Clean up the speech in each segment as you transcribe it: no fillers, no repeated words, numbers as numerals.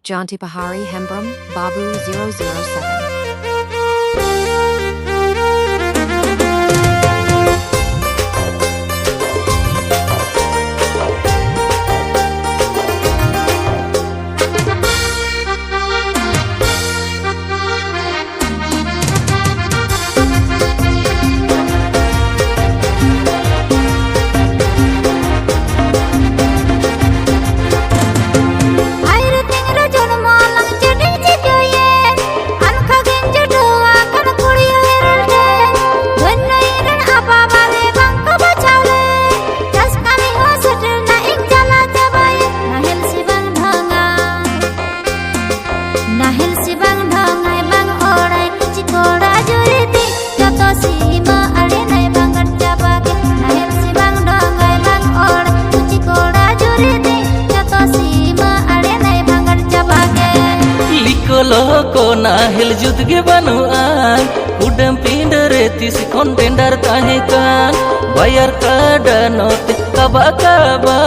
Janti Pahari Hembram, Babu 007. Loko nahil jut ge banuan udam pindere tis kontender tahekan bayar kada note kaba kaba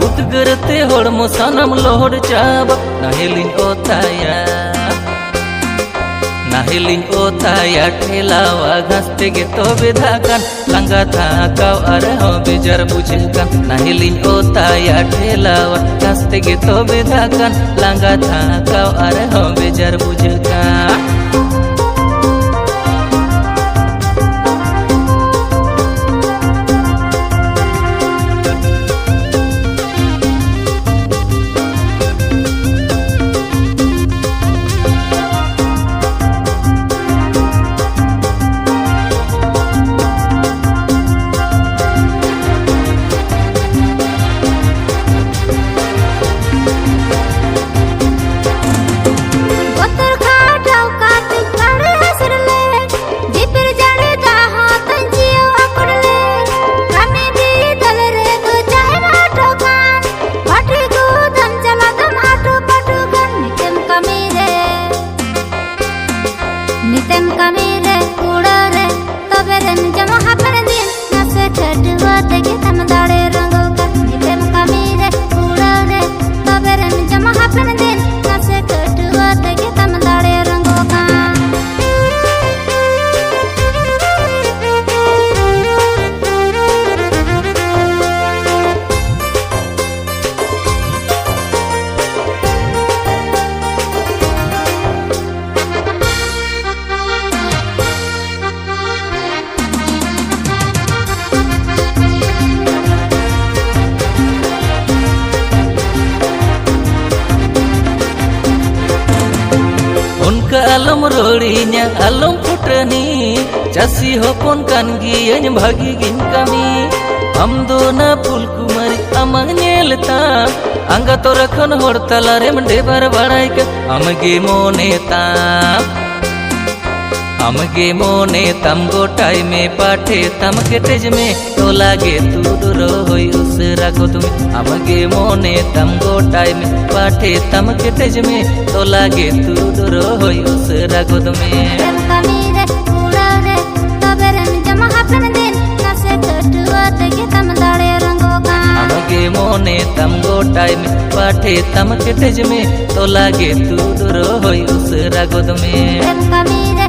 utgerte hormo sanam lohod chaba nahilin otaya thelawa ghaste ge tobe dhakan langa thakau ar ho bejar bujhekan nahilin otaya thelawa ghaste ge tobe dhakan langa thakau ar ho bejar bujhekan Nitem kami re kuda re tobe ren jama hapan din nase chadwa tege tam dare rango ka nitem kami re kuda re tobe ren jama hapan din nase chadwa tege tam dare rango ka Alam rodinya alam putrani chasi hopon kan giyan bhagi gin kami amdo na pul kumari amang nyelta anga torakhan hortala rem debar barai ka amge mone tam gotai me paठे tam ketej me to lage tu duro hoi usra ko tumi amge mone tam gotai me paठे tam ketej me to lage tu duro hoi usra ko tumi kami re kuda re tobe ren jama hapan din nase chadwa tege tam dare rango ka amge mone tam gotai me paठे tam ketej me to lage tu duro hoi usra ko tumi kami re